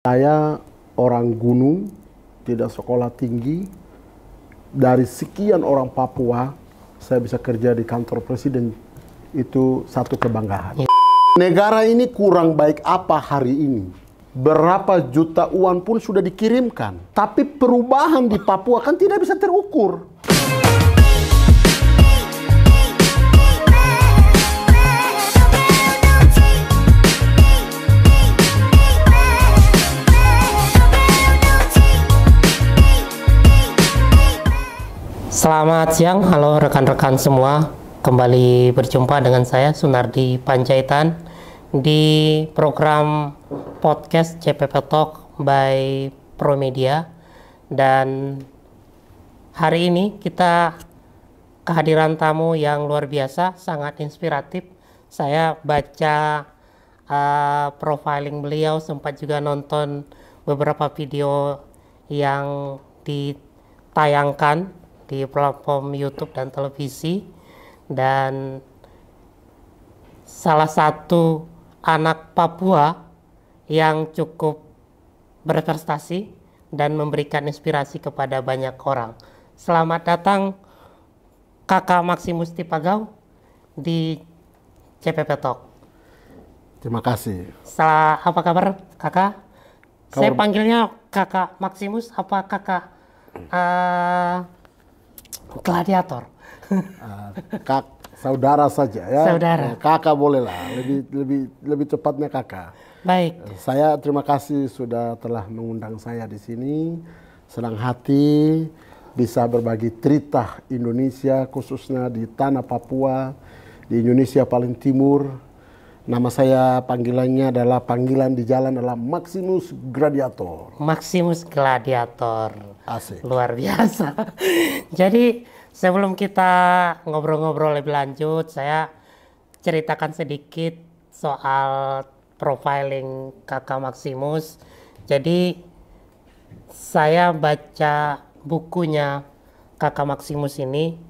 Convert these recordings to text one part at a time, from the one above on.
Saya orang gunung, tidak sekolah tinggi. Dari sekian orang Papua, saya bisa kerja di kantor presiden, itu satu kebanggaan. Negara ini kurang baik apa hari ini? Berapa juta uang pun sudah dikirimkan. Tapi perubahan di Papua kan tidak bisa terukur. Selamat siang, halo rekan-rekan semua. Kembali berjumpa dengan saya Sunardi Panjaitan di program podcast CPP Talk by Promedia. Dan hari ini kita kehadiran tamu yang luar biasa, sangat inspiratif. Saya baca profiling beliau, sempat juga nonton beberapa video yang ditayangkan di platform YouTube dan televisi, dan salah satu anak Papua yang cukup berprestasi dan memberikan inspirasi kepada banyak orang. Selamat datang Kakak Maximus Tipagau di CPP Talk. Terima kasih. Apa kabar Kakak? Saya panggilnya Kakak Maximus apa Kakak Gladiator? Saudara saja ya. Saudara. Kakak boleh lah. Lebih cepatnya kakak. Baik. Saya terima kasih sudah telah mengundang saya di sini. Senang hati bisa berbagi cerita Indonesia, khususnya di tanah Papua, di Indonesia paling timur. Nama saya panggilannya adalah, panggilan di jalan adalah Maximus Gladiator. Maximus Gladiator. Asik. Luar biasa. Jadi sebelum kita ngobrol-ngobrol lebih lanjut, saya ceritakan sedikit soal profiling Kakak Maximus. Jadi saya baca bukunya Kakak Maximus ini,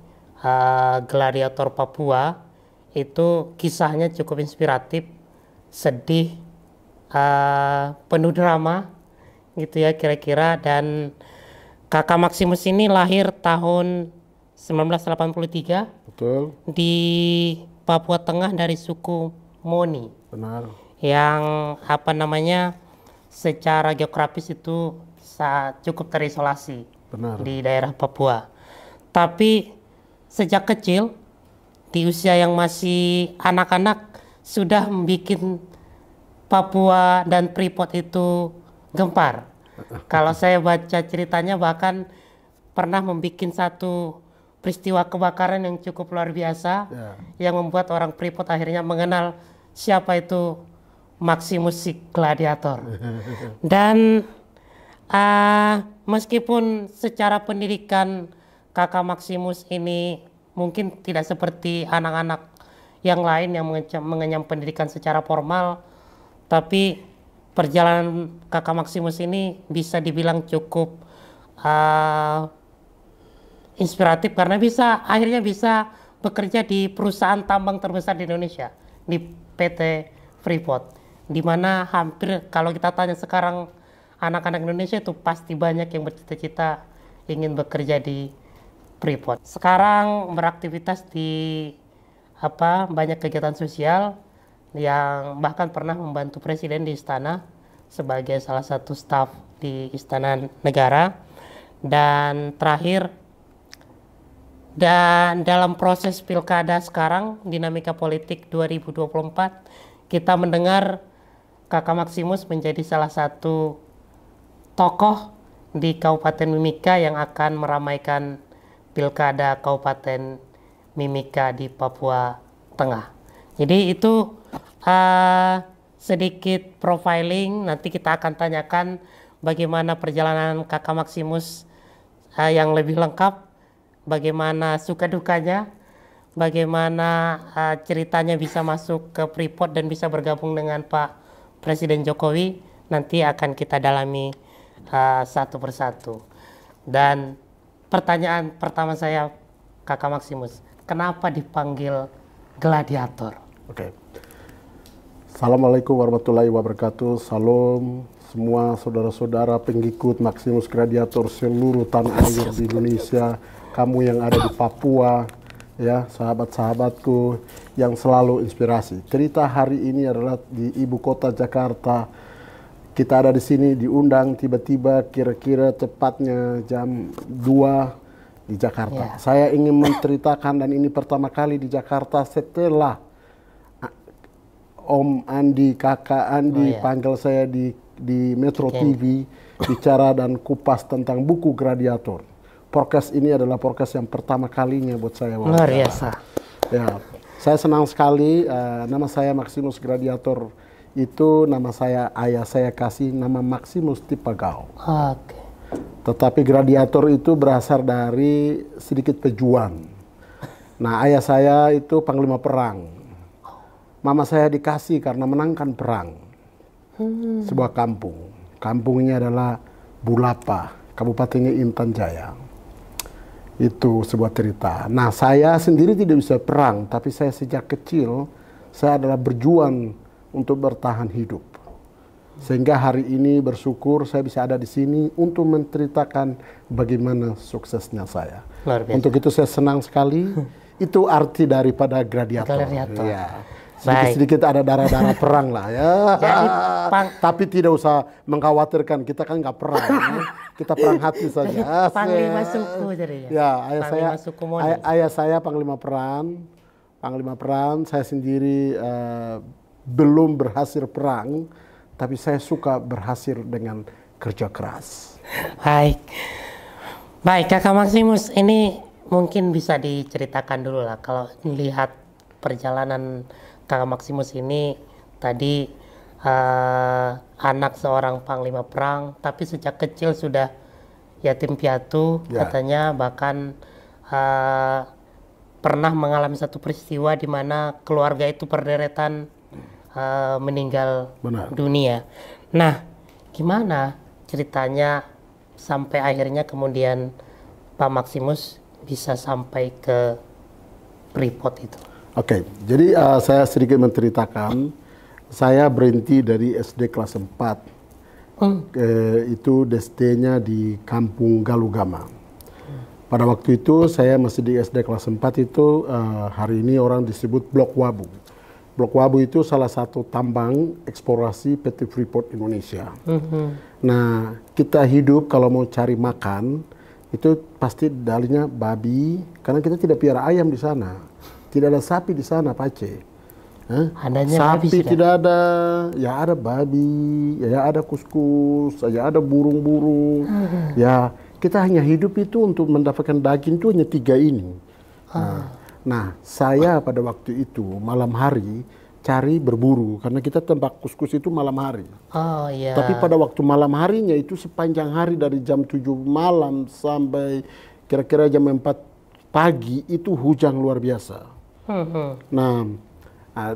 Gladiator Papua. Itu kisahnya cukup inspiratif, sedih, penuh drama gitu ya kira-kira. Dan Kakak Maximus ini lahir tahun 1983. Betul. Di Papua Tengah dari suku Moni. Benar. Yang secara geografis itu cukup terisolasi. Benar. Di daerah Papua. Tapi sejak kecil, di usia yang masih anak-anak, sudah membuat Papua dan Freeport itu gempar. Kalau saya baca ceritanya, bahkan pernah membuat satu peristiwa kebakaran yang cukup luar biasa, yang membuat orang Freeport akhirnya mengenal siapa itu Maximus si Gladiator. Dan meskipun secara pendidikan Kakak Maximus ini mungkin tidak seperti anak-anak yang lain yang mengenyam pendidikan secara formal, tapi perjalanan Kakak Maximus ini bisa dibilang cukup inspiratif, karena akhirnya bisa bekerja di perusahaan tambang terbesar di Indonesia, di PT Freeport, di mana hampir kalau kita tanya sekarang anak-anak Indonesia itu pasti banyak yang bercita-cita ingin bekerja di Freeport. Sekarang beraktivitas di banyak kegiatan sosial, yang bahkan pernah membantu presiden di istana sebagai salah satu staf di Istana Negara. Dan terakhir, dan dalam proses pilkada sekarang, dinamika politik 2024, kita mendengar Kakak Maximus menjadi salah satu tokoh di Kabupaten Mimika yang akan meramaikan pilkada Kabupaten Mimika di Papua Tengah. Jadi itu sedikit profiling. Nanti kita akan tanyakan bagaimana perjalanan Kakak Maximus yang lebih lengkap, bagaimana suka dukanya, bagaimana ceritanya bisa masuk ke Freeport dan bisa bergabung dengan Pak Presiden Jokowi. Nanti akan kita dalami satu persatu. Dan pertanyaan pertama saya, Kakak Maximus, kenapa dipanggil Gladiator? Oke. Assalamualaikum warahmatullahi wabarakatuh. Salam semua saudara-saudara pengikut Maximus Gladiator seluruh tanah air di Indonesia, kamu yang ada di Papua, ya sahabat-sahabatku yang selalu inspirasi. Cerita hari ini adalah di ibu kota Jakarta. Kita ada di sini diundang tiba-tiba kira-kira tepatnya jam 2 di Jakarta. Saya ingin menceritakan, dan ini pertama kali di Jakarta setelah Om Andi, Kakak Andi panggil saya di Metro TV bicara dan kupas tentang buku Gladiator. Podcast ini adalah podcast yang pertama kalinya buat saya. Luar biasa. Ya, saya senang sekali. Nama saya Maximus Gladiator. Itu nama saya, ayah saya kasih nama Maximus Tipagau. Oke. Tetapi Gladiator itu berasal dari sedikit pejuang. Nah, ayah saya itu panglima perang. Mama saya dikasih karena menangkan perang. Sebuah kampung. Kampungnya adalah Bulapa, kabupatennya Intan Jaya. Itu sebuah cerita. Nah, saya sendiri tidak bisa perang, tapi saya sejak kecil saya adalah berjuang untuk bertahan hidup. Sehingga hari ini bersyukur saya bisa ada di sini untuk menceritakan bagaimana suksesnya saya. Untuk itu saya senang sekali. Itu arti daripada Gladiator. Ya. Sedikit-sedikit ada darah-darah perang lah ya. Jadi, tapi tidak usah mengkhawatirkan, kita kan nggak perang. Ya. Kita perang hati saja. Panglima suku jadinya. Ya, ayah saya panglima perang. Panglima perang, saya sendiri belum berhasil perang, tapi saya suka berhasil dengan kerja keras. Baik Kakak Maximus, ini mungkin bisa diceritakan dulu lah kalau melihat perjalanan Kakak Maximus ini tadi anak seorang panglima perang, tapi sejak kecil sudah yatim piatu, katanya bahkan pernah mengalami satu peristiwa di mana keluarga itu perderetan meninggal dunia. Nah, gimana ceritanya sampai akhirnya kemudian Pak Maximus bisa sampai ke Freeport itu? Oke, jadi saya sedikit menceritakan, saya berhenti dari SD kelas 4, itu SD-nya di Kampung Galugama. Pada waktu itu saya masih di SD kelas 4 itu, hari ini orang disebut Blok Wabu. Blok Wabu itu salah satu tambang eksplorasi PT Freeport Indonesia. Nah, kita hidup kalau mau cari makan, itu pasti dalinya babi, karena kita tidak piara ayam di sana. Tidak ada sapi di sana, Pace. Sapi tidak ada, ya ada babi, ya ada kuskus, ya ada burung-burung. Ya, kita hanya hidup itu untuk mendapatkan daging itu hanya 3 ini. Nah, saya pada waktu itu malam hari cari berburu, karena kita tembak kuskus itu malam hari. Tapi pada waktu malam harinya itu sepanjang hari dari jam 7 malam sampai kira-kira jam 4 pagi itu hujan luar biasa. Nah,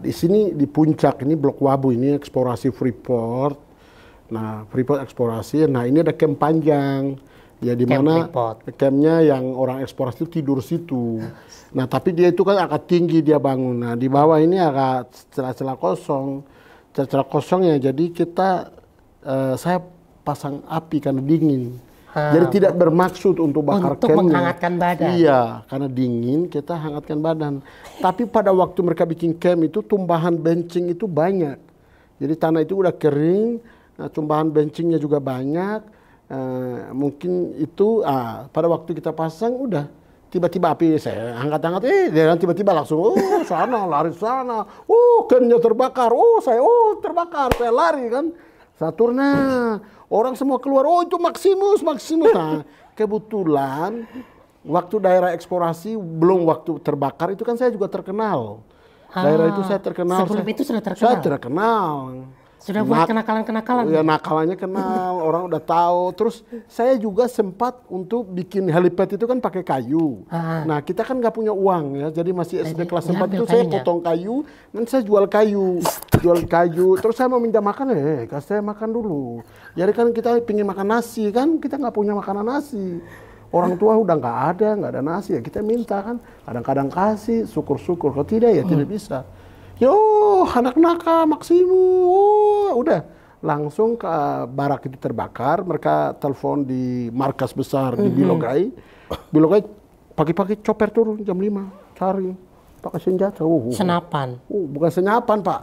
di sini di puncak ini Blok Wabu ini eksplorasi Freeport. Nah, Freeport eksplorasi. Nah, ini ada camp panjang. Ya, di mana campnya yang orang eksplorasi itu tidur situ. Nah, tapi dia itu kan agak tinggi dia bangun. Nah, di bawah ini agak celah-celah kosong. Celah-celah kosong ya, jadi saya pasang api karena dingin. Jadi tidak bermaksud untuk bakar untuk menghangatkan badan. Iya, karena dingin kita hangatkan badan. Tapi pada waktu mereka bikin camp itu tumbahan bencing itu banyak. Jadi tanah itu udah kering, tumbahan bencingnya juga banyak. Mungkin itu pada waktu kita pasang udah tiba-tiba api saya angkat-angkat, dia tiba-tiba langsung sana lari sana, campnya terbakar, terbakar, saya lari kan. Saturna, orang semua keluar, itu Maximus. Nah, kebetulan waktu daerah eksplorasi belum waktu terbakar itu kan saya juga terkenal. Daerah itu saya terkenal. Sebelum itu sudah terkenal? Saya terkenal. Sudah buat kenakalan-kenakalan? Ya, nakalannya kenal, orang udah tahu. Terus saya juga sempat untuk bikin helipad itu kan pakai kayu. Nah, kita kan nggak punya uang ya, jadi masih SD kelas 4 itu saya potong kayu, dan saya jual kayu. Terus saya mau minta makan, kasih saya makan dulu. Jadi kan kita pingin makan nasi kan, kita nggak punya makanan nasi. Orang tua udah nggak ada nasi ya, kita minta kan. Kadang-kadang kasih, syukur-syukur. Kalau tidak ya tidak bisa. Yo, anak nakal Maximus, udah langsung ke barak itu terbakar. Mereka telepon di markas besar di Bilogai. Bilogai pagi-pagi chopper turun jam 5 cari pakai senjata. Senapan. Bukan senapan Pak,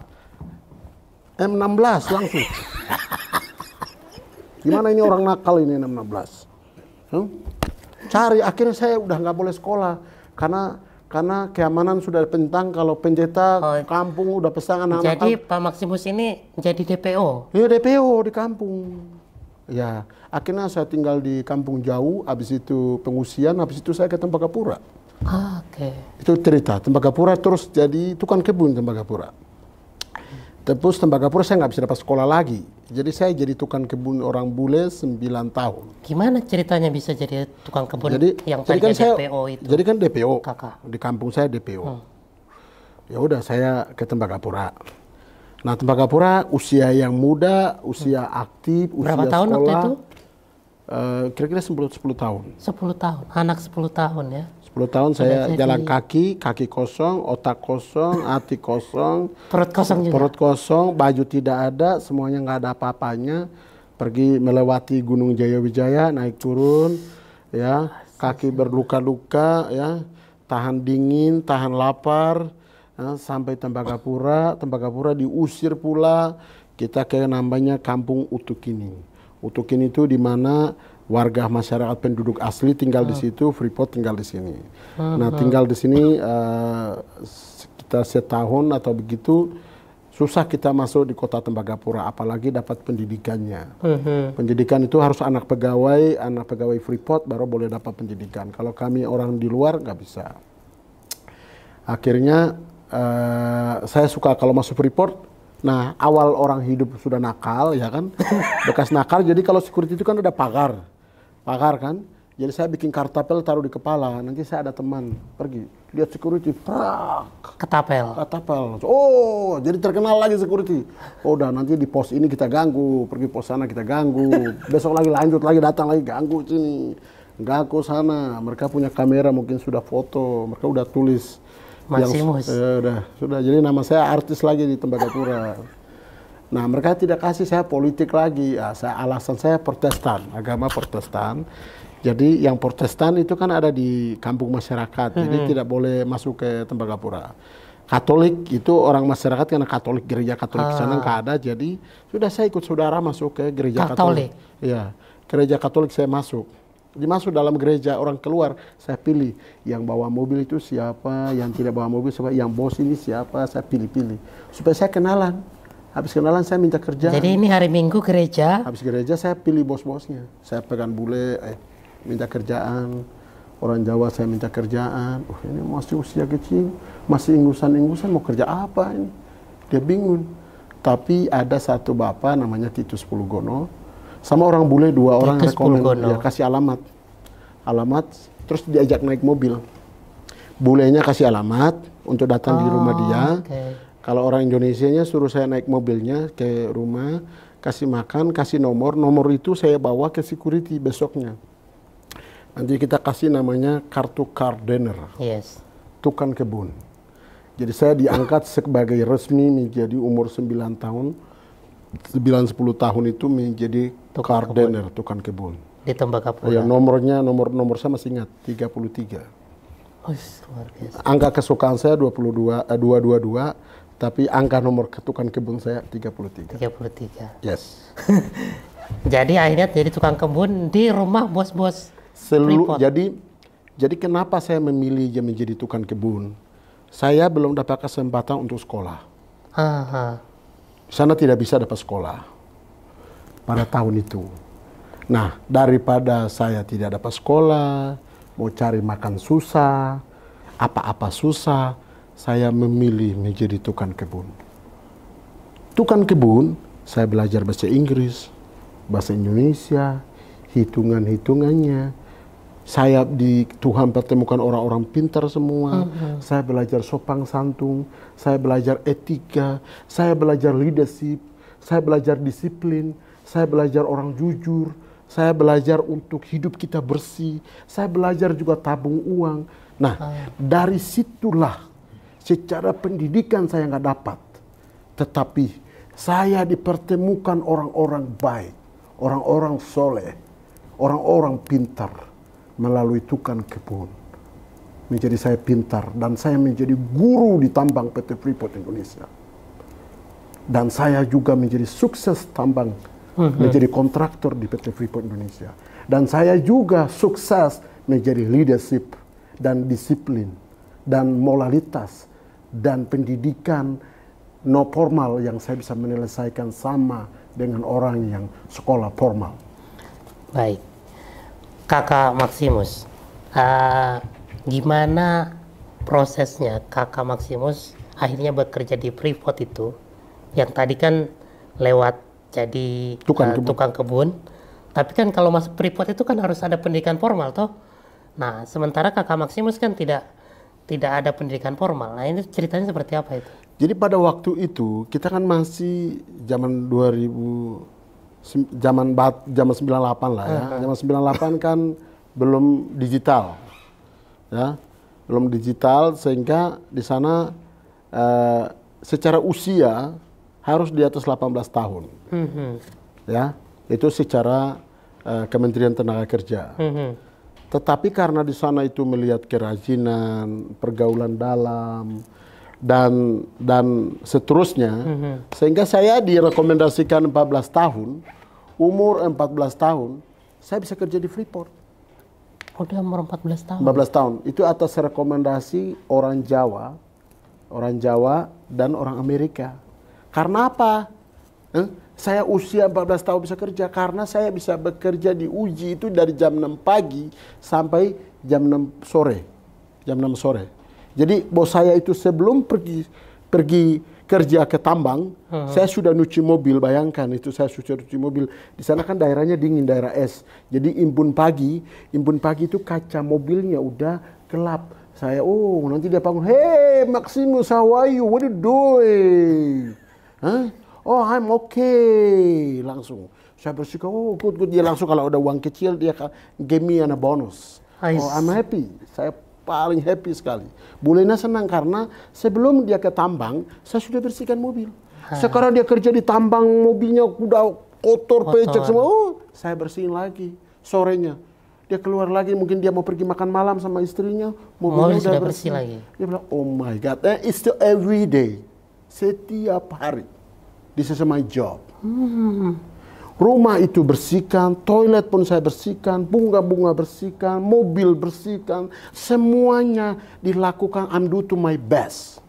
M16 langsung. Gimana ini orang nakal ini M16? Cari, akhirnya saya udah nggak boleh sekolah karena keamanan sudah pentang. Kalau pendeta kampung udah pesan anak-anak. Jadi Pak Maximus ini jadi DPO? Iya, DPO di kampung. Ya, akhirnya saya tinggal di kampung jauh, habis itu pengungsian, habis itu saya ke Tembagapura. Oke. Itu cerita, Tembagapura terus jadi tukang kebun Tembagapura. Terus Tembagapura saya nggak bisa dapat sekolah lagi. Jadi saya jadi tukang kebun orang bule 9 tahun. Gimana ceritanya bisa jadi tukang kebun yang jadi tadinya kan saya, DPO itu? Jadi kan DPO, Kakak. di kampung saya DPO. Ya udah saya ke Tembagapura. Nah Tembagapura usia yang muda, usia aktif, usia Berapa tahun sekolah. waktu itu? Kira-kira 10 tahun. 10 tahun, anak 10 tahun ya. 10 tahun saya jadi- jalan kaki kosong, otak kosong, hati kosong, Perut kosong juga? perut kosong, baju tidak ada, semuanya nggak ada apa-apanya. Pergi melewati Gunung Jayawijaya, naik turun, ya, kaki berluka-luka, ya, tahan dingin, tahan lapar, ya, sampai Tembagapura. Tembagapura diusir pula, kita ke namanya Kampung Utukini. Utukini itu di mana warga masyarakat penduduk asli tinggal di situ, Freeport tinggal di sini. Nah tinggal di sini sekitar setahun atau begitu, susah kita masuk di kota Tembagapura, apalagi dapat pendidikannya. Pendidikan itu harus anak pegawai Freeport baru boleh dapat pendidikan. Kalau kami orang di luar nggak bisa. Akhirnya saya suka kalau masuk Freeport. Nah awal orang hidup sudah nakal ya kan, bekas nakal. Jadi kalau security itu kan ada pagar kan. Jadi saya bikin kartapel taruh di kepala. Nanti saya ada teman pergi lihat security, prak, kartapel. Oh, jadi terkenal lagi security. Oh, udah nanti di pos ini kita ganggu, pergi pos sana kita ganggu. Besok lagi lanjut lagi, datang lagi ganggu sini, ganggu sana. Mereka punya kamera mungkin sudah foto, mereka udah tulis. Maximus. Sudah. Jadi nama saya artis lagi di Tembagapura. Nah mereka tidak kasih saya politik lagi. Alasan saya Protestan, agama Protestan. Jadi yang Protestan itu kan ada di kampung masyarakat, jadi tidak boleh masuk ke Tembagapura. Katolik itu orang masyarakat karena Katolik, gereja Katolik sana nggak ada. Jadi sudah saya ikut saudara masuk ke gereja Katolik. Iya, gereja Katolik saya masuk. Dimasuk dalam gereja, orang keluar, saya pilih yang bawa mobil itu siapa, yang tidak bawa mobil siapa, yang bos ini siapa, saya pilih-pilih supaya saya kenalan. Habis kenalan saya minta kerja. Jadi ini hari Minggu gereja. Habis gereja saya pilih bos-bosnya. Saya pegang bule, minta kerjaan. Orang Jawa saya minta kerjaan. Ini masih usia kecil, masih inggusan-inggusan mau kerja apa ini? Dia bingung. Tapi ada satu bapak namanya Titus Pulugono, sama orang bule 2 orang rekomen, dia kasih alamat, terus diajak naik mobil. Bulenya kasih alamat untuk datang di rumah dia. Kalau orang Indonesianya suruh saya naik mobilnya ke rumah, kasih makan, kasih nomor itu saya bawa ke security besoknya. Nanti kita kasih namanya kartu gardener, tukang kebun. Jadi saya diangkat sebagai resmi menjadi umur 9 tahun, 9-10 tahun itu menjadi gardener, tukang kebun. Di Tembagapura. Ya, nomor saya masih ingat, 33. Oh, luar biasa. Angka kesukaan saya 222, tapi angka nomor tukang kebun saya 33. 33. Yes. Jadi akhirnya jadi tukang kebun di rumah bos-bos Freeport. Jadi kenapa saya memilih menjadi tukang kebun? Saya belum dapat kesempatan untuk sekolah. Sana tidak bisa dapat sekolah pada tahun itu. Nah, daripada saya tidak dapat sekolah, mau cari makan susah, apa-apa susah, saya memilih menjadi tukang kebun. Tukang kebun, saya belajar bahasa Inggris, bahasa Indonesia, hitungan-hitungannya. Saya di Tuhan pertemukan orang-orang pintar semua. Saya belajar sopan santun, saya belajar etika, saya belajar leadership, saya belajar disiplin, saya belajar orang jujur, saya belajar untuk hidup kita bersih, saya belajar juga tabung uang. Nah, dari situlah secara pendidikan saya nggak dapat, tetapi Saya dipertemukan orang-orang baik, orang-orang soleh, orang-orang pintar melalui tukang kebun. Menjadi saya pintar dan saya menjadi guru di tambang PT Freeport Indonesia. Dan saya juga menjadi sukses tambang, menjadi kontraktor di PT Freeport Indonesia. Dan saya juga sukses menjadi leadership dan disiplin dan moralitas dan pendidikan no formal yang saya bisa menyelesaikan sama dengan orang yang sekolah formal. Baik, Kakak Maximus, gimana prosesnya Kakak Maximus akhirnya bekerja di Freeport itu? Yang tadi kan lewat jadi tukang kebun, tapi kan kalau masuk Freeport itu kan harus ada pendidikan formal toh. Nah, sementara Kakak Maximus kan tidak ada pendidikan formal. Nah, ini ceritanya seperti apa itu? Jadi pada waktu itu kita kan masih zaman 2000, zaman 98 lah ya. Zaman 98 kan belum digital, ya, belum digital sehingga di sana secara usia harus di atas 18 tahun, ya, itu secara Kementerian Tenaga Kerja. Tetapi karena di sana itu melihat kerajinan, pergaulan dalam, dan seterusnya, sehingga saya direkomendasikan 14 tahun, umur 14 tahun, saya bisa kerja di Freeport. Oh, udah umur 14 tahun? 14 tahun, itu atas rekomendasi orang Jawa dan orang Amerika. Karena apa? Saya usia 14 tahun bisa kerja, karena saya bisa bekerja di uji itu dari jam 6 pagi sampai jam 6 sore. Jam 6 sore. Jadi bos saya itu sebelum pergi kerja ke tambang, saya sudah nyuci mobil. Bayangkan itu, saya sudah nyuci mobil. Di sana kan daerahnya dingin, daerah es. Jadi imbun pagi itu kaca mobilnya udah gelap. Saya, nanti dia bangun, "Hey Maximus, how are you? What are you doing?" Huh? "Oh, I'm okay." Langsung saya bersikap, "Oh, good." Dia langsung kalau ada uang kecil dia give me a bonus. Oh, I'm happy. Saya paling happy sekali. Bulena senang karena sebelum dia ke tambang, saya sudah bersihkan mobil. Sekarang dia kerja di tambang, mobilnya udah kotor, pecek semua. Saya bersihin lagi sorenya. Dia keluar lagi, mungkin dia mau pergi makan malam sama istrinya, mobilnya udah bersih lagi. Dia bilang, "Oh my God, it's still every day." Setiap hari. This is my job. Rumah itu bersihkan, toilet pun saya bersihkan, bunga-bunga bersihkan, mobil bersihkan, semuanya dilakukan, I'm do to my best.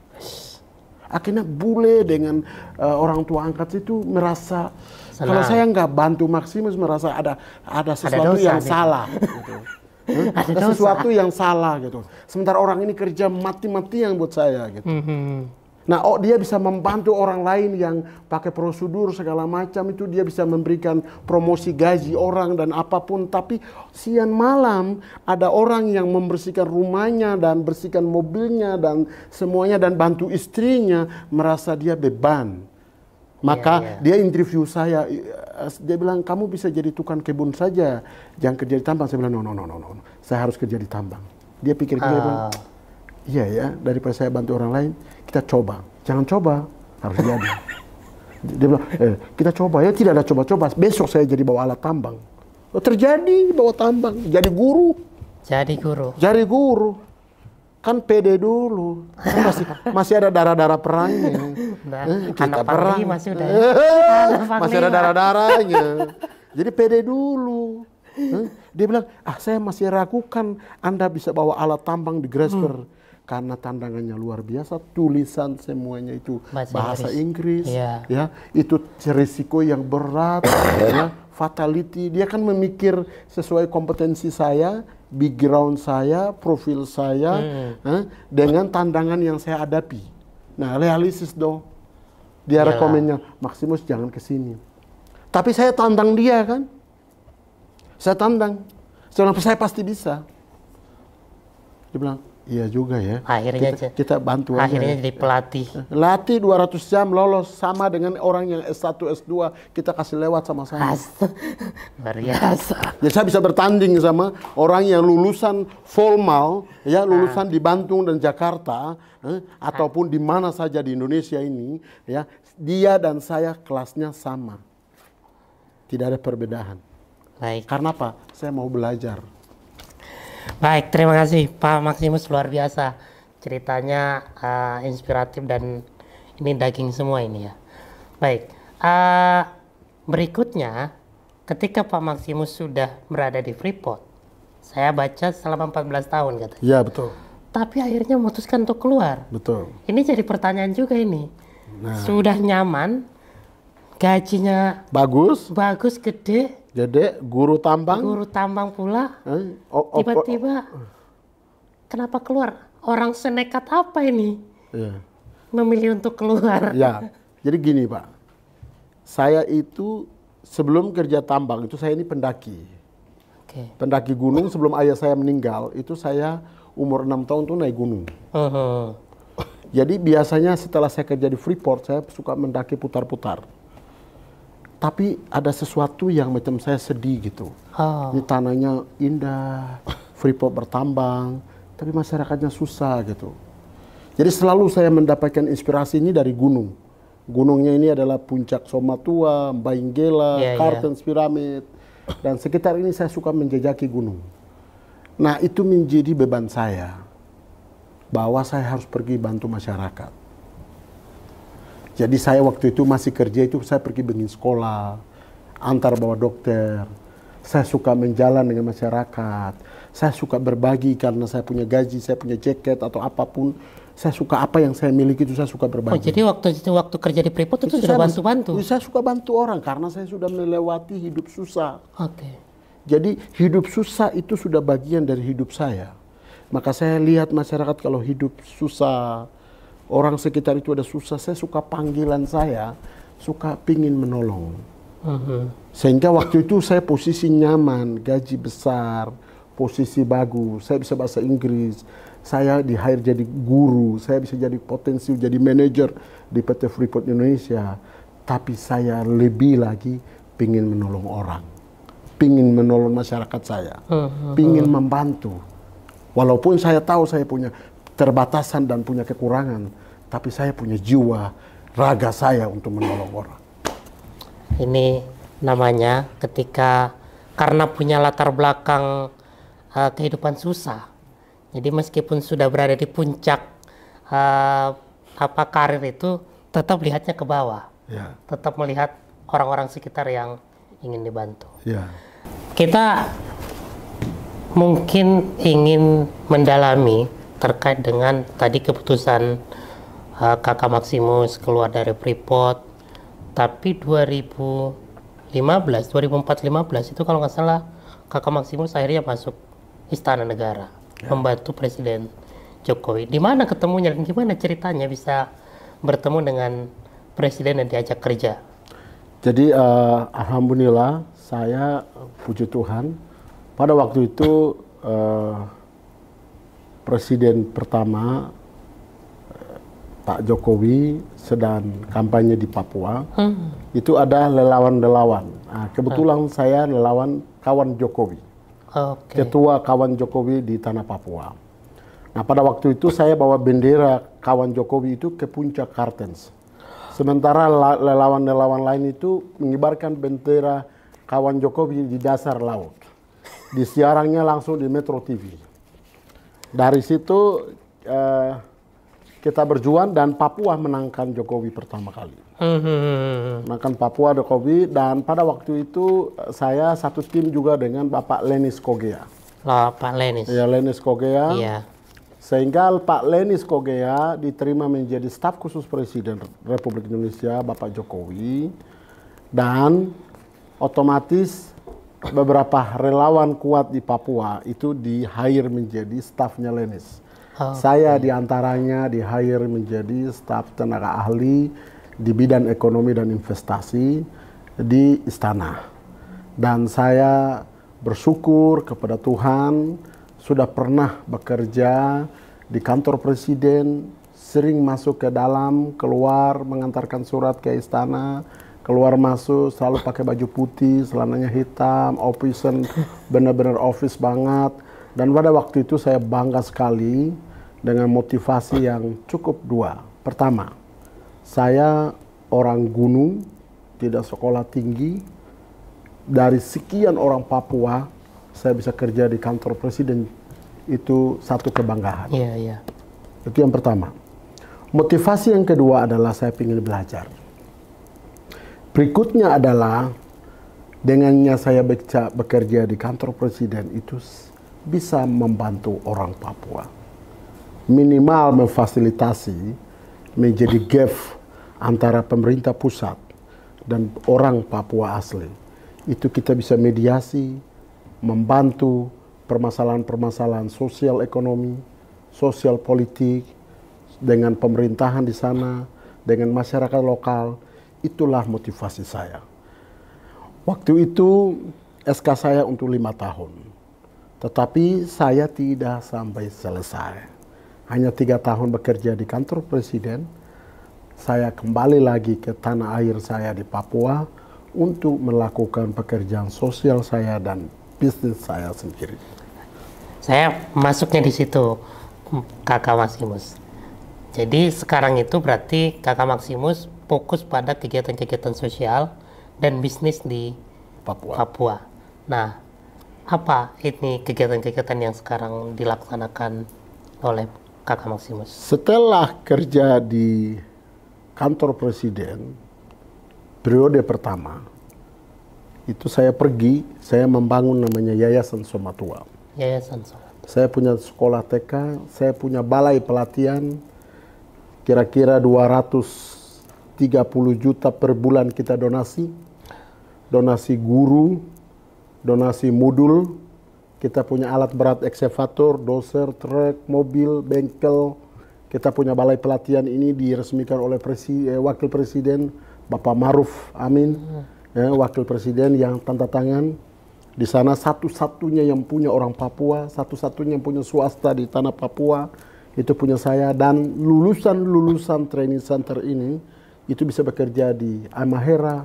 Akhirnya bule dengan orang tua angkat itu merasa senang. Kalau saya nggak bantu Maximus, merasa ada sesuatu yang salah. Gitu. Ada sesuatu yang salah gitu. Sementara orang ini kerja mati-matian buat saya gitu. Nah, dia bisa membantu orang lain yang pakai prosedur segala macam itu, dia bisa memberikan promosi gaji orang dan apapun. Tapi siang malam ada orang yang membersihkan rumahnya dan bersihkan mobilnya dan semuanya dan bantu istrinya, merasa dia beban. Maka dia interview saya, dia bilang, "Kamu bisa jadi tukang kebun saja, jangan kerja di tambang." Saya bilang, no, saya harus kerja di tambang. Dia pikir, dia bilang, "Iya ya, daripada saya bantu orang lain, kita coba." "Jangan coba, harus jadi." Dia bilang, "Kita coba." Ya, tidak ada coba-coba. Besok saya jadi bawa alat tambang. Terjadi bawa tambang, jadi guru. Jadi guru. Kan pede dulu. Kan masih ada darah-darah perangnya. Kita perang. Masih ada darah-darahnya. Jadi pede dulu. Dia bilang, "Saya masih ragukan Anda bisa bawa alat tambang di Grasberg." Karena tandangannya luar biasa, tulisan semuanya itu bahasa Inggris, ya, itu risiko yang berat, ya, fatality. Dia kan memikir sesuai kompetensi saya, background saya, profil saya, dengan tandangan yang saya hadapi. Nah, realistis dong. Dia rekomennya, "Maximus jangan ke sini." Tapi saya tantang dia kan, saya tantang, saya pasti bisa. Dia bilang, Iya juga ya. Akhirnya Kita bantu aja. akhirnya jadi pelatih. Latih 200 jam lolos sama dengan orang yang S1, S2 kita kasih lewat sama-sama. Luar biasa. Jadi saya bisa bertanding sama orang yang lulusan formal, ya lulusan di Bandung dan Jakarta, ataupun di mana saja di Indonesia ini, ya dia dan saya kelasnya sama, tidak ada perbedaan. Baik. Karena apa? Saya mau belajar. Baik, terima kasih Pak Maximus, luar biasa ceritanya, inspiratif dan ini daging semua ini ya. Baik, berikutnya ketika Pak Maximus sudah berada di Freeport, saya baca selama 14 tahun katanya. Iya betul. Tapi akhirnya memutuskan untuk keluar. Betul. Ini jadi pertanyaan juga ini. Sudah nyaman, gajinya Bagus, gede, jadi guru tambang. guru tambang pula. Tiba-tiba kenapa keluar? Orang senekat apa ini Iya. memilih untuk keluar? Ya, jadi gini Pak, saya itu sebelum kerja tambang itu saya ini pendaki. Oke. Pendaki gunung sebelum ayah saya meninggal, itu saya umur 6 tahun tuh naik gunung. Jadi biasanya setelah saya kerja di Freeport, saya suka mendaki putar-putar. Tapi ada sesuatu yang macam saya sedih gitu. Ini tanahnya indah, Freeport bertambang, tapi masyarakatnya susah gitu. Jadi selalu saya mendapatkan inspirasi ini dari gunung. Gunungnya ini adalah Puncak Somatua, Bainggela, Kartens Piramid, dan sekitar ini saya suka menjejaki gunung. Nah itu menjadi beban saya, bahwa saya harus pergi bantu masyarakat. Jadi saya waktu itu masih kerja itu saya pergi bikin sekolah, antar bawa dokter. Saya suka menjalan dengan masyarakat. Saya suka berbagi karena saya punya gaji, saya punya jaket atau apapun. Saya suka apa yang saya miliki itu saya suka berbagi. Oh, jadi waktu kerja di Freeport itu sudah bantu-bantu? Saya suka bantu orang karena saya sudah melewati hidup susah. Oke. Jadi hidup susah itu sudah bagian dari hidup saya. Maka saya lihat masyarakat kalau hidup susah, orang sekitar itu ada susah, saya suka panggilan saya, suka pingin menolong. Sehingga waktu itu saya posisi nyaman, gaji besar, posisi bagus, saya bisa bahasa Inggris, saya di hire jadi guru, saya bisa jadi potensi jadi manajer di PT Freeport Indonesia. Tapi saya lebih lagi pingin menolong orang, pingin menolong masyarakat saya, pingin membantu. Walaupun saya tahu saya punya terbatasan dan punya kekurangan, tapi saya punya jiwa, raga saya untuk menolong orang. Ini namanya ketika karena punya latar belakang kehidupan susah. Jadi meskipun sudah berada di puncak karir itu, tetap lihatnya ke bawah. Ya. Tetap melihat orang-orang sekitar yang ingin dibantu. Ya. Kita mungkin ingin mendalami terkait dengan tadi keputusan Kakak Maximus keluar dari Freeport, tapi 2015 itu kalau nggak salah Kakak Maximus akhirnya masuk Istana Negara, membantu Presiden Jokowi. Di mana ketemunya dan gimana ceritanya bisa bertemu dengan Presiden dan diajak kerja? Jadi alhamdulillah saya puji Tuhan pada waktu itu Presiden pertama Pak Jokowi sedang kampanye di Papua, itu ada relawan-relawan. Nah, kebetulan saya relawan kawan Jokowi, ketua kawan Jokowi di tanah Papua. Nah pada waktu itu saya bawa bendera kawan Jokowi itu ke puncak Kartens. Sementara relawan-relawan lain itu mengibarkan bendera kawan Jokowi di dasar laut. Disiarannya langsung di Metro TV. Dari situ kita berjuang dan Papua menangkan Jokowi pertama kali. Menangkan Papua Jokowi, dan pada waktu itu saya satu tim juga dengan Bapak Lenis Kogea. Pak Lenis. Ya, Lenis Kogea. Iya. Sehingga Pak Lenis Kogea diterima menjadi staf khusus Presiden Republik Indonesia Bapak Jokowi, dan otomatis beberapa relawan kuat di Papua itu di-hire menjadi stafnya Lenis. Saya diantaranya di-hire menjadi staf tenaga ahli di bidang ekonomi dan investasi di Istana. Dan saya bersyukur kepada Tuhan sudah pernah bekerja di kantor presiden, sering masuk ke dalam, keluar, mengantarkan surat ke istana, keluar masuk, selalu pakai baju putih, celananya hitam, office benar-benar office banget. Dan pada waktu itu saya bangga sekali dengan motivasi yang cukup dua. Pertama, saya orang gunung, tidak sekolah tinggi. Dari sekian orang Papua, saya bisa kerja di kantor presiden, itu satu kebanggaan. Iya, iya. Itu yang pertama. Motivasi yang kedua adalah saya ingin belajar. Berikutnya adalah dengannya saya bekerja di kantor presiden itu bisa membantu orang Papua. Minimal memfasilitasi menjadi gap antara pemerintah pusat dan orang Papua asli. Itu kita bisa mediasi, membantu permasalahan-permasalahan sosial ekonomi, sosial politik, dengan pemerintahan di sana, dengan masyarakat lokal. Itulah motivasi saya. Waktu itu SK saya untuk 5 tahun. Tetapi saya tidak sampai selesai. Hanya 3 tahun bekerja di kantor presiden. Saya kembali lagi ke tanah air saya di Papua untuk melakukan pekerjaan sosial saya dan bisnis saya sendiri. Saya masuknya di situ, Kakak Maximus. Jadi sekarang itu berarti Kakak Maximus fokus pada kegiatan-kegiatan sosial dan bisnis di Papua. Nah, apa ini kegiatan-kegiatan yang sekarang dilaksanakan oleh Kakak Maximus? Setelah kerja di kantor presiden, periode pertama, itu saya pergi, saya membangun namanya Yayasan Somatua. Yayasan Somatua. Saya punya sekolah TK, saya punya balai pelatihan, kira-kira 230 juta per bulan kita donasi. Donasi guru, donasi modul, kita punya alat berat eksavator, doser, truk, mobil, bengkel. Kita punya balai pelatihan ini diresmikan oleh Wakil Presiden Bapak Maruf Amin, Wakil Presiden yang tanda tangan. Di sana satu-satunya yang punya orang Papua, satu-satunya yang punya swasta di tanah Papua, itu punya saya. Dan lulusan-lulusan training center ini, itu bisa bekerja di Halmahera,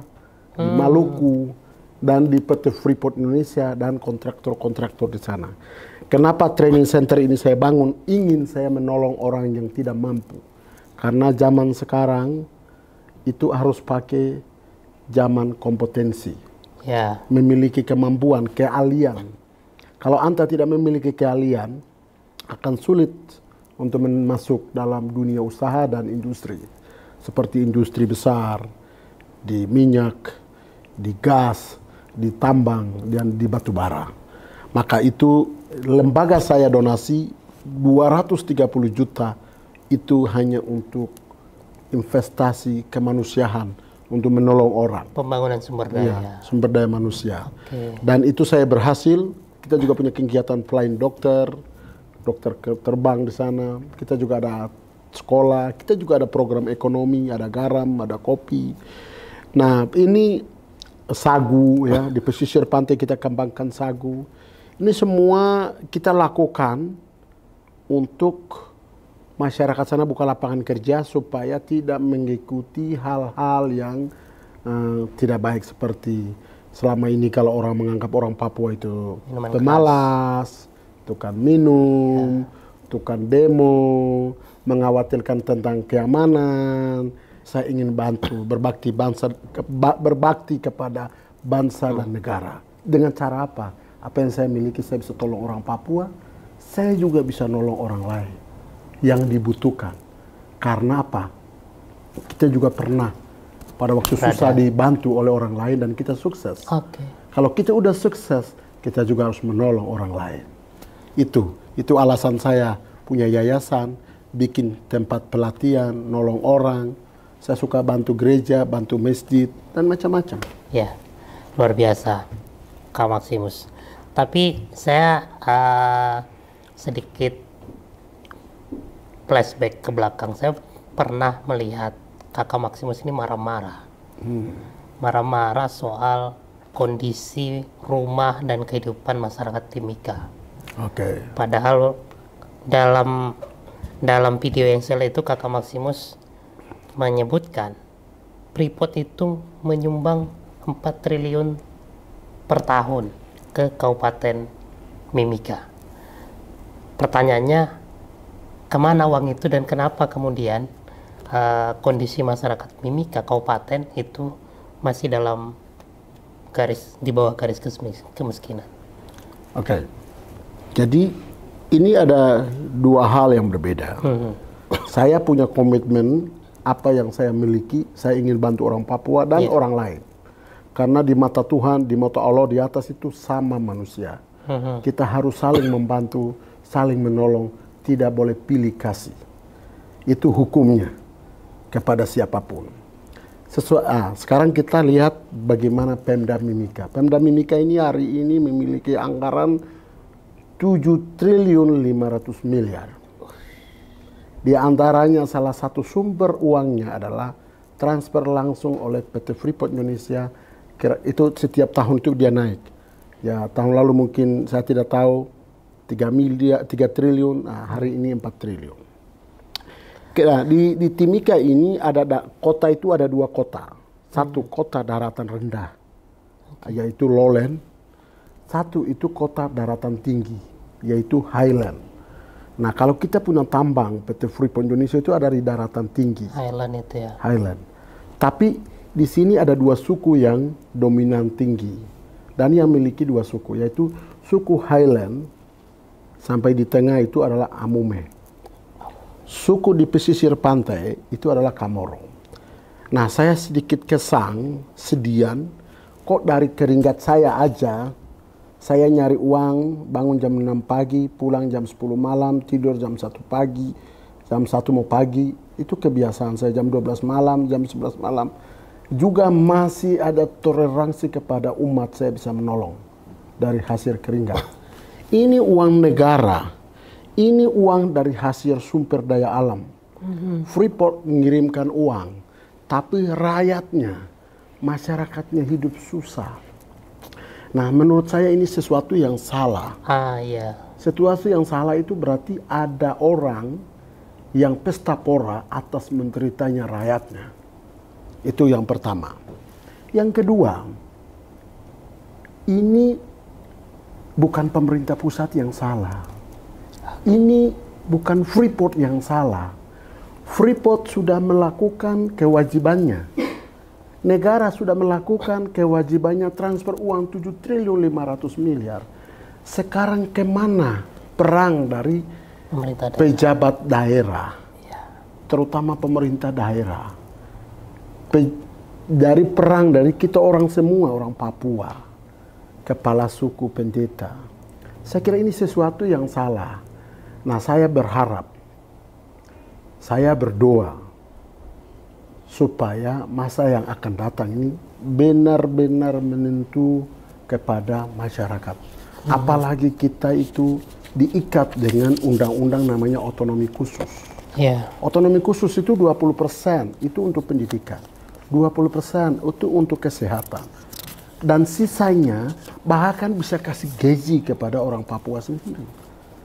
di Maluku, dan di PT Freeport Indonesia, dan kontraktor-kontraktor di sana. Kenapa training center ini saya bangun? Ingin saya menolong orang yang tidak mampu. Karena zaman sekarang itu harus pakai zaman kompetensi. Ya. Memiliki kemampuan, keahlian. Kalau Anda tidak memiliki keahlian, akan sulit untuk masuk dalam dunia usaha dan industri. Seperti industri besar, di minyak, di gas, di tambang, dan di batu bara. Maka itu lembaga saya donasi 230 juta itu hanya untuk investasi kemanusiaan, untuk menolong orang. Pembangunan sumber daya. Ya, sumber daya manusia. Okay. Dan itu saya berhasil. Kita juga punya kegiatan flying dokter terbang di sana. Kita juga ada sekolah, kita juga ada program ekonomi, ada garam, ada kopi. Nah, ini sagu ya, di pesisir pantai kita kembangkan sagu. Ini semua kita lakukan untuk masyarakat sana buka lapangan kerja supaya tidak mengikuti hal-hal yang tidak baik seperti selama ini kalau orang menganggap orang Papua itu pemalas, tukang minum, tukang demo, mengkhawatirkan tentang keamanan. Saya ingin bantu berbakti kepada bangsa dan negara. Dengan cara apa? Apa yang saya miliki saya bisa tolong orang Papua, saya juga bisa nolong orang lain yang dibutuhkan. Karena apa? Kita juga pernah pada waktu susah dibantu oleh orang lain dan kita sukses. Okay. Kalau kita udah sukses, kita juga harus menolong orang lain. Itu alasan saya punya yayasan, bikin tempat pelatihan, nolong orang. Saya suka bantu gereja, bantu masjid, dan macam-macam. Ya, luar biasa, Kak Maximus. Tapi saya sedikit flashback ke belakang. Saya pernah melihat Kakak Maximus ini marah-marah. Marah-marah soal kondisi rumah dan kehidupan masyarakat Timika. Oke. Padahal dalam Dalam video yang saya lihat itu Kakak Maximus menyebutkan Freeport itu menyumbang 4 triliun per tahun ke Kabupaten Mimika. Pertanyaannya, kemana uang itu dan kenapa kemudian kondisi masyarakat Mimika Kabupaten itu masih dalam di bawah garis kemiskinan? Oke. Jadi ini ada dua hal yang berbeda. Saya punya komitmen apa yang saya miliki, saya ingin bantu orang Papua dan orang lain. Karena di mata Tuhan, di mata Allah di atas itu sama manusia. Kita harus saling membantu, saling menolong, tidak boleh pilih kasih. Itu hukumnya kepada siapapun. Sekarang kita lihat bagaimana Pemda Mimika. Pemda Mimika ini hari ini memiliki anggaran 7 triliun 500 miliar. Di antaranya salah satu sumber uangnya adalah transfer langsung oleh PT Freeport Indonesia. Itu setiap tahun itu dia naik. Ya, tahun lalu mungkin saya tidak tahu 3 triliun, hari ini 4 triliun. Nah, di Timika ini kota itu ada 2 kota. Satu kota daratan rendah, yaitu lowland. Satu itu kota daratan tinggi, yaitu highland. Nah, kalau kita punya tambang PT Freeport Indonesia itu ada di daratan tinggi. Highland itu ya. Highland. Tapi di sini ada 2 suku yang dominan tinggi. Dan yang memiliki 2 suku, yaitu suku Highland sampai di tengah itu adalah Amume. Suku di pesisir pantai itu adalah Kamoro. Nah, saya sedikit sedian, kok dari keringat saya aja, saya nyari uang, bangun jam 6 pagi, pulang jam 10 malam, tidur jam 1 pagi, jam 1 mau pagi, itu kebiasaan saya, jam 12 malam, jam 11 malam. Juga masih ada toleransi kepada umat, saya bisa menolong dari hasil keringat. Ini uang negara. Ini uang dari hasil sumber daya alam. Freeport mengirimkan uang, tapi rakyatnya, masyarakatnya hidup susah. Nah, menurut saya ini sesuatu yang salah. Iya. Sesuatu yang salah itu berarti ada orang yang pesta pora atas menderitanya rakyatnya. Itu yang pertama. Yang kedua, ini bukan pemerintah pusat yang salah. Ini bukan Freeport yang salah. Freeport sudah melakukan kewajibannya. Negara sudah melakukan kewajibannya transfer uang 7 triliun 500 miliar. Sekarang kemana perang dari pejabat daerah? Terutama pemerintah daerah. Dari perang dari kita orang semua, orang Papua. Kepala suku, pendeta. Saya kira ini sesuatu yang salah. Nah, saya berharap, saya berdoa supaya masa yang akan datang ini benar-benar menentu kepada masyarakat. Apalagi kita itu diikat dengan undang-undang namanya otonomi khusus. Otonomi khusus itu 20% itu untuk pendidikan, 20% itu untuk kesehatan. Dan sisanya bahkan bisa kasih gaji kepada orang Papua sendiri.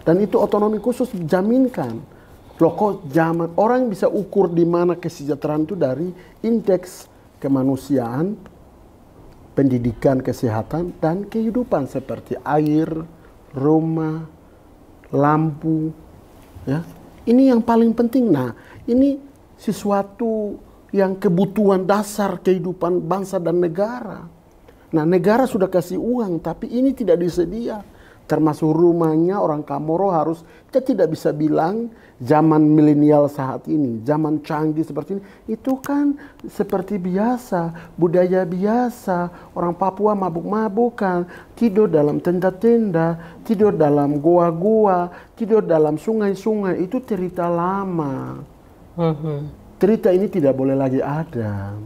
Dan itu otonomi khusus dijaminkan. Loh, kok zaman orang bisa ukur di mana kesejahteraan itu dari indeks kemanusiaan, pendidikan, kesehatan, dan kehidupan seperti air, rumah, lampu. Ya, ini yang paling penting. Nah, ini sesuatu yang kebutuhan dasar kehidupan bangsa dan negara. Nah, negara sudah kasih uang, tapi ini tidak disedia. Termasuk rumahnya orang Kamoro harus, kita tidak bisa bilang zaman milenial saat ini, zaman canggih seperti ini. Itu kan seperti biasa, budaya biasa. Orang Papua mabuk-mabukan, tidur dalam tenda-tenda, tidur dalam goa-goa, tidur dalam sungai-sungai. Itu cerita lama. Cerita ini tidak boleh lagi ada.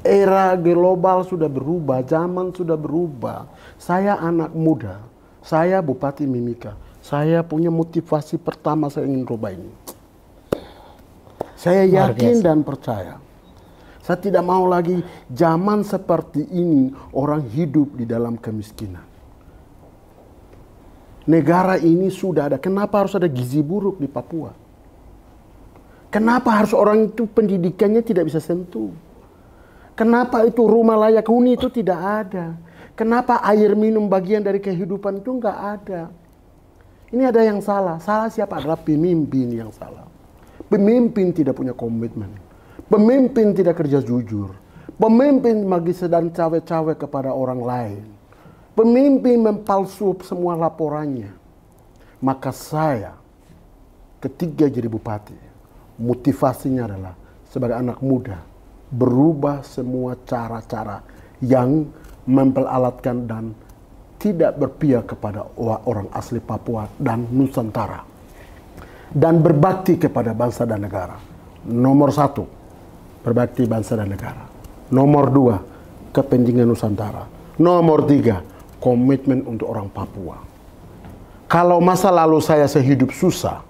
Era global sudah berubah, zaman sudah berubah. Saya anak muda. Saya Bupati Mimika. Saya punya motivasi pertama, saya ingin rubah ini. Saya yakin dan percaya. Saya tidak mau lagi zaman seperti ini orang hidup di dalam kemiskinan. Negara ini sudah ada. Kenapa harus ada gizi buruk di Papua? Kenapa harus orang itu pendidikannya tidak bisa sentuh? Kenapa itu rumah layak huni itu tidak ada? Kenapa air minum bagian dari kehidupan itu nggak ada? Ini ada yang salah. Salah siapa? Adalah pemimpin yang salah. Pemimpin tidak punya komitmen. Pemimpin tidak kerja jujur. Pemimpin bagi sedang cawe-cawe kepada orang lain. Pemimpin mempalsu semua laporannya. Maka saya ketika jadi bupati, motivasinya adalah sebagai anak muda berubah semua cara-cara yang memperalatkan dan tidak berpihak kepada orang asli Papua dan Nusantara, dan berbakti kepada bangsa dan negara. Nomor 1, berbakti bangsa dan negara. Nomor 2, kepentingan Nusantara. Nomor 3, komitmen untuk orang Papua. Kalau masa lalu saya sehidup susah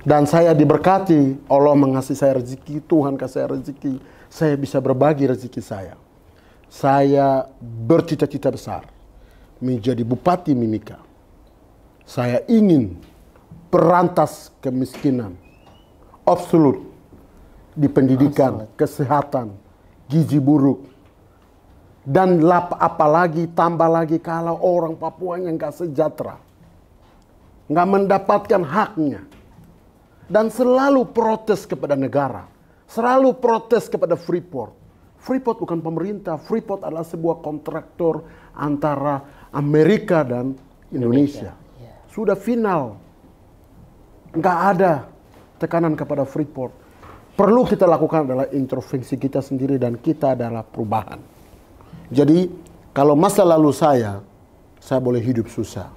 dan saya diberkati, Allah mengasihi saya rezeki, Tuhan kasih saya rezeki, saya bisa berbagi rezeki saya. Saya bercita-cita besar menjadi Bupati Mimika. Saya ingin berantas kemiskinan absolut di pendidikan, kesehatan, gizi buruk. Dan apalagi tambah lagi kalau orang Papua yang nggak sejahtera, nggak mendapatkan haknya, dan selalu protes kepada negara, selalu protes kepada Freeport. Freeport bukan pemerintah, Freeport adalah sebuah kontraktor antara Amerika dan Indonesia. Sudah final, nggak ada tekanan kepada Freeport. Perlu kita lakukan adalah introspeksi kita sendiri dan kita adalah perubahan. Jadi kalau masa lalu saya boleh hidup susah.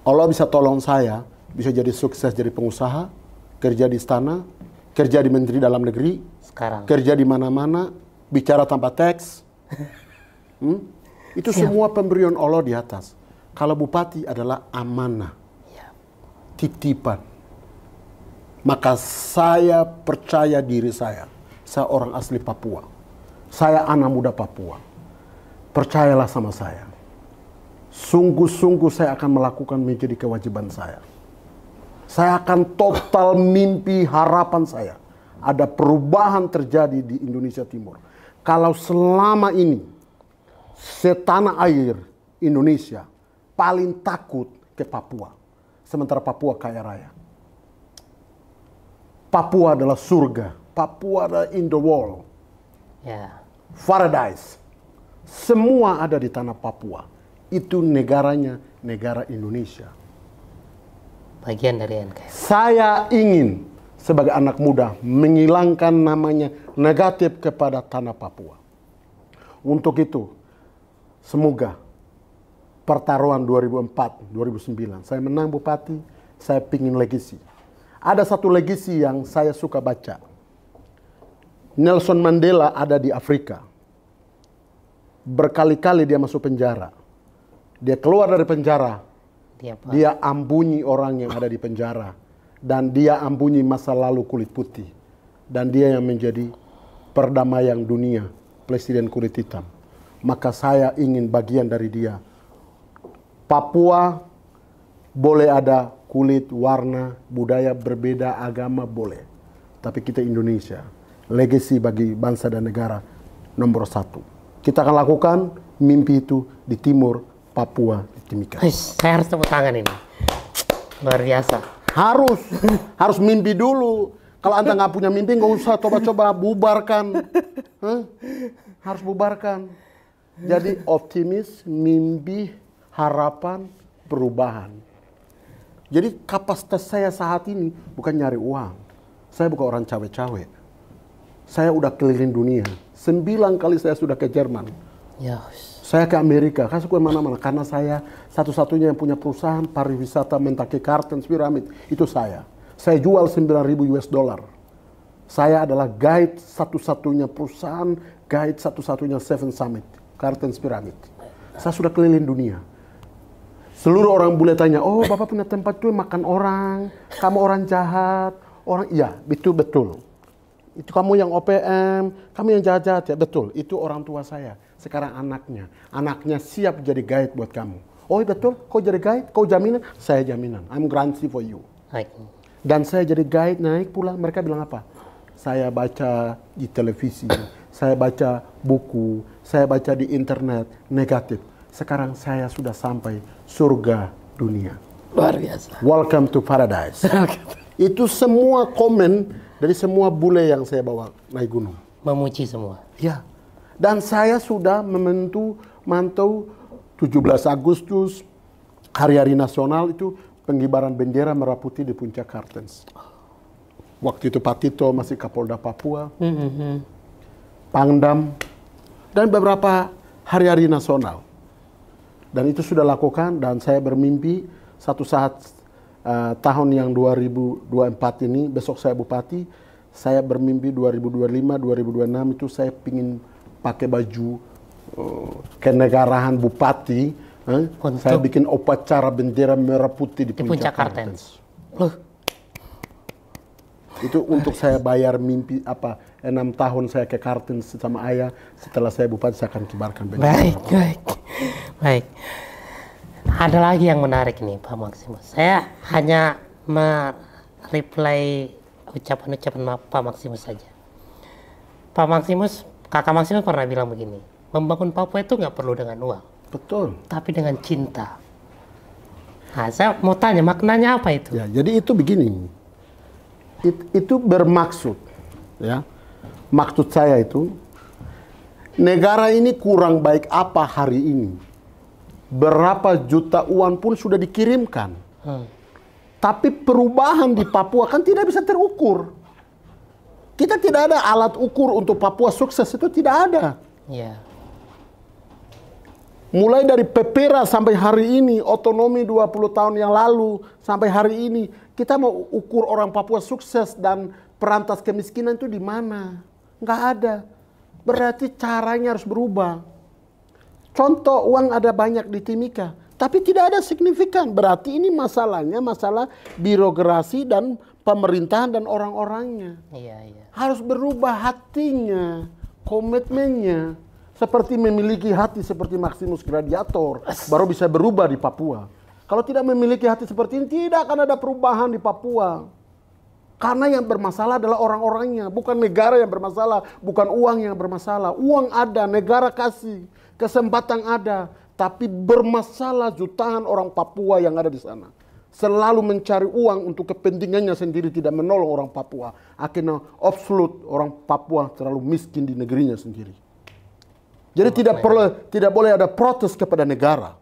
Allah bisa tolong saya, bisa jadi sukses jadi pengusaha, kerja di istana, kerja di Menteri Dalam Negeri, sekarang kerja di mana-mana, bicara tanpa teks. Itu semua pemberian Allah di atas. Kalau bupati adalah amanah, titipan. Maka saya percaya diri saya orang asli Papua. Saya anak muda Papua. Percayalah sama saya. Sungguh-sungguh saya akan melakukan menjadi kewajiban saya. Saya akan total mimpi harapan saya. Ada perubahan terjadi di Indonesia Timur. Kalau selama ini setanah air Indonesia paling takut ke Papua. Sementara Papua kaya raya. Papua adalah surga. Papua adalah in the world. Paradise. Semua ada di tanah Papua. Itu negaranya, negara Indonesia. Bagian dari NKRI. Saya ingin sebagai anak muda menghilangkan namanya negatif kepada tanah Papua. Untuk itu, semoga pertarungan 2004-2009, saya menang bupati, saya pingin legasi. Ada satu legasi yang saya suka baca. Nelson Mandela ada di Afrika. Berkali-kali dia masuk penjara. Dia keluar dari penjara. Dia ambunyi orang yang ada di penjara. Dan dia ambunyi masa lalu kulit putih. Dan dia yang menjadi perdamaian dunia. Presiden kulit hitam. Maka saya ingin bagian dari dia. Papua boleh ada kulit, warna, budaya berbeda, agama boleh. Tapi kita Indonesia. Legasi bagi bangsa dan negara nomor 1. Kita akan lakukan mimpi itu di timur Papua, di Timika. Saya harus tepuk tangan ini. Luar biasa. Harus mimpi dulu. Kalau Anda nggak punya mimpi, nggak usah coba-coba bubarkan. Harus bubarkan. Jadi optimis, mimpi, harapan, perubahan. Jadi kapasitas saya saat ini bukan nyari uang. Saya bukan orang cawe-cawe. Saya udah keliling dunia. 9 kali saya sudah ke Jerman. Saya ke Amerika, saya ke mana-mana. Karena saya satu-satunya yang punya perusahaan pariwisata Mentake Cartens Pyramid. Itu saya. Saya jual 9.000 US dollar. Saya adalah guide satu-satunya perusahaan, guide satu-satunya Seven Summit, Cartens Pyramid. Saya sudah keliling dunia. Seluruh orang boleh tanya, oh Bapak punya tempat itu makan orang, kamu orang jahat. Iya, betul-betul. Itu kamu yang OPM, kamu yang jahat-jahat ya, betul. Itu orang tua saya. Sekarang anaknya. Anaknya siap jadi guide buat kamu. Oh betul, kau jadi guide, kau jaminan, saya jaminan. I'm guarantee for you. Dan saya jadi guide naik pulang, mereka bilang apa? Saya baca di televisi, saya baca buku, saya baca di internet, negatif. Sekarang saya sudah sampai surga dunia. Luar biasa. Welcome to paradise. Itu semua komen dari semua bule yang saya bawa naik gunung. Memuji semua. Ya. Dan saya sudah mantau 17 Agustus, hari-hari nasional itu pengibaran bendera merah putih di Puncak Kartens. Waktu itu Pak Tito masih Kapolda Papua, Pangdam, dan beberapa hari-hari nasional. Dan itu sudah lakukan dan saya bermimpi satu saat tahun yang 2024 ini, besok saya bupati, saya bermimpi 2025, 2026 itu saya ingin pakai baju kenegaraan bupati. Saya bikin upacara bendera merah putih di Puncak Kartens. Itu untuk saya bayar mimpi 6 tahun saya ke Kartens sama ayah. Setelah saya bupati saya akan kibarkan bendera. Baik. Ada lagi yang menarik nih Pak Maximus. Saya hanya reply ucapan-ucapan Pak Maximus saja. Pak Maximus, Kakak Maximus pernah bilang begini, membangun Papua itu nggak perlu dengan uang. Betul. Tapi dengan cinta. Nah, saya mau tanya maknanya apa itu? Ya, jadi itu begini. Itu bermaksud, ya. Maksud saya itu negara ini kurang baik apa hari ini. Berapa juta uang pun sudah dikirimkan. Tapi perubahan di Papua kan tidak bisa terukur. Kita tidak ada alat ukur untuk Papua sukses, itu tidak ada. Ya. Mulai dari PEPERA sampai hari ini, otonomi 20 tahun yang lalu sampai hari ini, kita mau ukur orang Papua sukses dan perantas kemiskinan itu di mana? Nggak ada. Berarti caranya harus berubah. Contoh, uang ada banyak di Timika, tapi tidak ada signifikan. Berarti ini masalahnya masalah birokrasi dan pemerintahan dan orang-orangnya. Iya. Harus berubah hatinya, komitmennya. Seperti memiliki hati seperti Maximus Gladiator, baru bisa berubah di Papua. Kalau tidak memiliki hati seperti ini, tidak akan ada perubahan di Papua. Karena yang bermasalah adalah orang-orangnya, bukan negara yang bermasalah, bukan uang yang bermasalah. Uang ada, negara kasih, kesempatan ada, tapi bermasalah jutaan orang Papua yang ada di sana. Selalu mencari uang untuk kepentingannya sendiri, tidak menolong orang Papua. Akhirnya absolut orang Papua terlalu miskin di negerinya sendiri. Jadi tidak boleh ada protes kepada negara.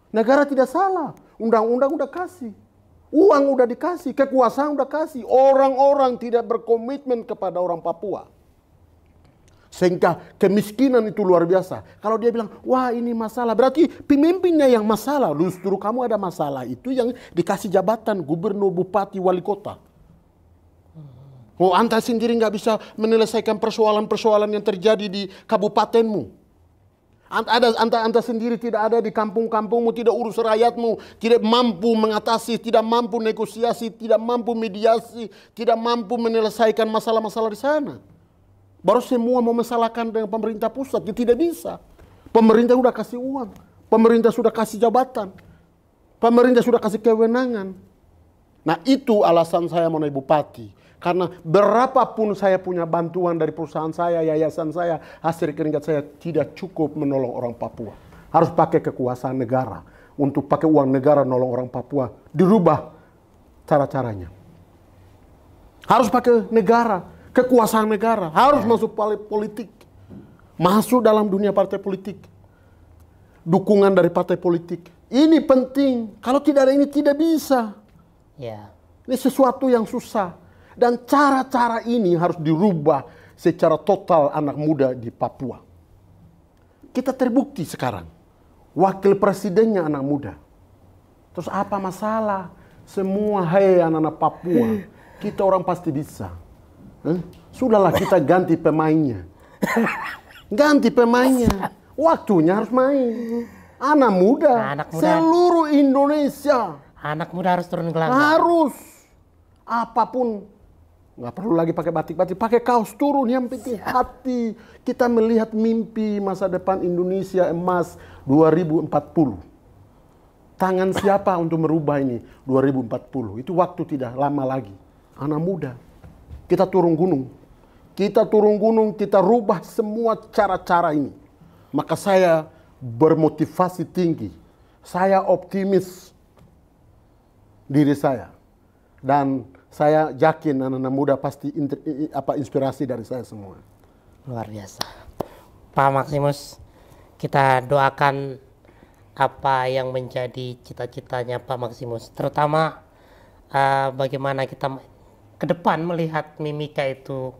Negara tidak salah. Undang-undang udah kasih. Uang udah dikasih. Kekuasaan udah kasih. Orang-orang tidak berkomitmen kepada orang Papua. Sehingga kemiskinan itu luar biasa. Kalau dia bilang, wah ini masalah. Berarti pemimpinnya yang masalah. Justru kamu ada masalah. Itu yang dikasih jabatan gubernur, bupati, wali kota. Oh, anda sendiri nggak bisa menyelesaikan persoalan-persoalan yang terjadi di kabupatenmu. Anda sendiri tidak ada di kampung-kampungmu, tidak urus rakyatmu, tidak mampu mengatasi, tidak mampu negosiasi, tidak mampu mediasi, tidak mampu menyelesaikan masalah-masalah di sana. Baru semua mau mesalahkan dengan pemerintah pusat, ya tidak bisa. Pemerintah sudah kasih uang, pemerintah sudah kasih jabatan, pemerintah sudah kasih kewenangan. Nah itu alasan saya mau naik bupati. Karena berapapun saya punya bantuan dari perusahaan saya, yayasan saya, hasil keringat saya tidak cukup menolong orang Papua. Harus pakai kekuasaan negara. Untuk pakai uang negara nolong orang Papua. Dirubah cara-caranya. Harus pakai negara, kekuasaan negara. Harus masuk politik. Masuk dalam dunia partai politik. Dukungan dari partai politik. Ini penting. Kalau tidak ada ini tidak bisa. Ini sesuatu yang susah. Dan cara-cara ini harus dirubah secara total anak muda di Papua. Kita terbukti sekarang. Wakil presidennya anak muda. Terus apa masalah? Semua hai anak-anak Papua. Kita orang pasti bisa. Sudahlah kita ganti pemainnya. Ganti pemainnya. Waktunya harus main. Anak muda. Seluruh Indonesia. Anak muda harus turun ke lapangan. Harus. Apapun. Nggak perlu lagi pakai batik-batik, pakai kaos turun. Yang penting hati. Kita melihat mimpi masa depan Indonesia emas 2040. Tangan siapa untuk merubah ini? 2040, itu waktu tidak lama lagi. Anak muda, kita turun gunung. Kita turun gunung, kita rubah semua cara-cara ini. Maka saya bermotivasi tinggi. Saya optimis diri saya. Dan saya yakin anak-anak muda pasti inspirasi dari saya semua. Luar biasa. Pak Maximus, kita doakan apa yang menjadi cita-citanya Pak Maximus. Terutama bagaimana kita ke depan melihat Mimika itu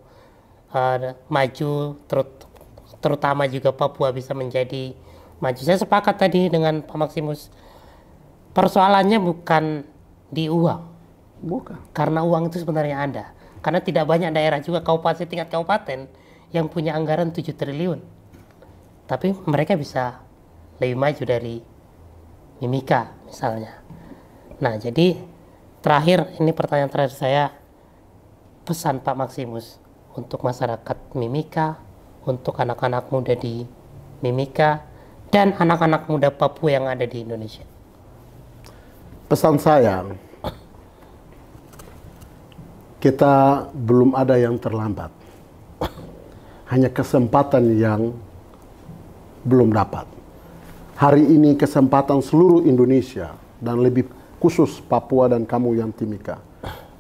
maju, terutama juga Papua bisa menjadi maju. Saya sepakat tadi dengan Pak Maximus. Persoalannya bukan di uang. Bukan. Karena uang itu sebenarnya ada. Karena tidak banyak daerah juga tingkat kabupaten yang punya anggaran 7 triliun. Tapi mereka bisa lebih maju dari Mimika misalnya. Nah, jadi terakhir, ini pertanyaan terakhir saya, pesan Pak Maximus untuk masyarakat Mimika, untuk anak-anak muda di Mimika, dan anak-anak muda Papua yang ada di Indonesia. Pesan saya, kita belum ada yang terlambat. Hanya kesempatan yang belum dapat. Hari ini kesempatan seluruh Indonesia dan lebih khusus Papua dan kamu yang Timika.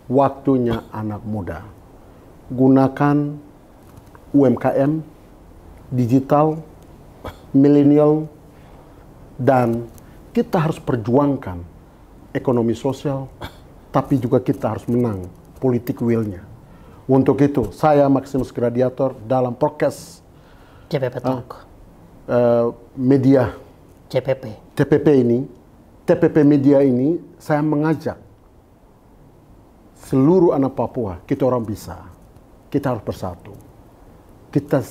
Waktunya anak muda. Gunakan UMKM, digital, milenial, dan kita harus perjuangkan ekonomi sosial, tapi juga kita harus menang politik will-nya. Untuk itu, saya Maximus Gradiator dalam podcast CPP Talk. Media TPP Media ini, saya mengajak seluruh anak Papua, kita orang bisa. Kita harus bersatu. Kita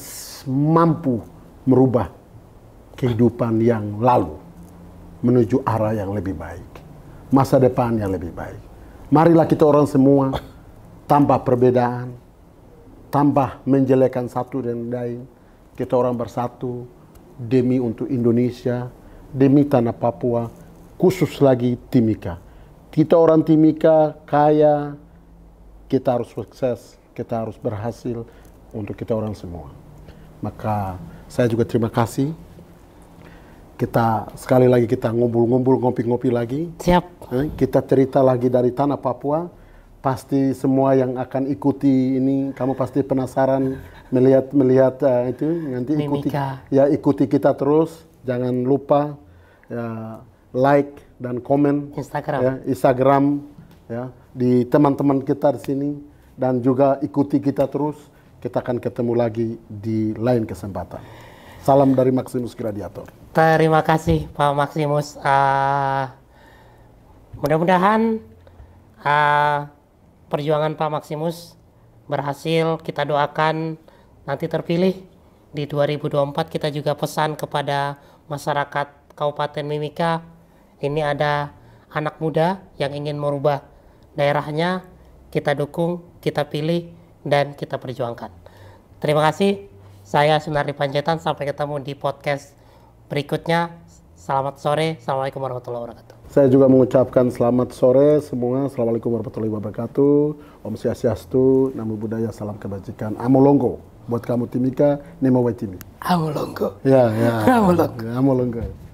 mampu merubah kehidupan yang lalu menuju arah yang lebih baik. Masa depan yang lebih baik. Marilah kita orang semua tanpa perbedaan, tanpa menjelekan satu dan lain. Kita orang bersatu demi untuk Indonesia, demi tanah Papua, khusus lagi Timika. Kita orang Timika kaya, kita harus sukses, kita harus berhasil untuk kita orang semua. Maka saya juga terima kasih. Kita sekali lagi kita ngumpul-ngumpul, ngopi-ngopi lagi. Siap. Kita cerita lagi dari tanah Papua. Pasti semua yang akan ikuti ini, kamu pasti penasaran melihat itu, nanti ikuti. Mimika. Ya, ikuti kita terus. Jangan lupa like dan komen Instagram. ya, Instagram ya, di teman-teman kita di sini, dan juga ikuti kita terus. Kita akan ketemu lagi di lain kesempatan. Salam dari Maximus Gradiator. Terima kasih Pak Maximus. Mudah-mudahan perjuangan Pak Maximus berhasil. Kita doakan nanti terpilih di 2024. Kita juga pesan kepada masyarakat Kabupaten Mimika, ini ada anak muda yang ingin merubah daerahnya, kita dukung, kita pilih, dan kita perjuangkan. Terima kasih. Saya Sunardi Panjaitan. Sampai ketemu di podcast berikutnya. Selamat sore. Assalamualaikum warahmatullahi wabarakatuh. Saya juga mengucapkan selamat sore semua. Assalamualaikum warahmatullahi wabarakatuh. Om Swastiastu, Namo Buddhaya, salam kebajikan. Amolongo. Buat kamu Timika, Nemo Waitimi. Amolongo. Ya. Amolongo. Amolongo.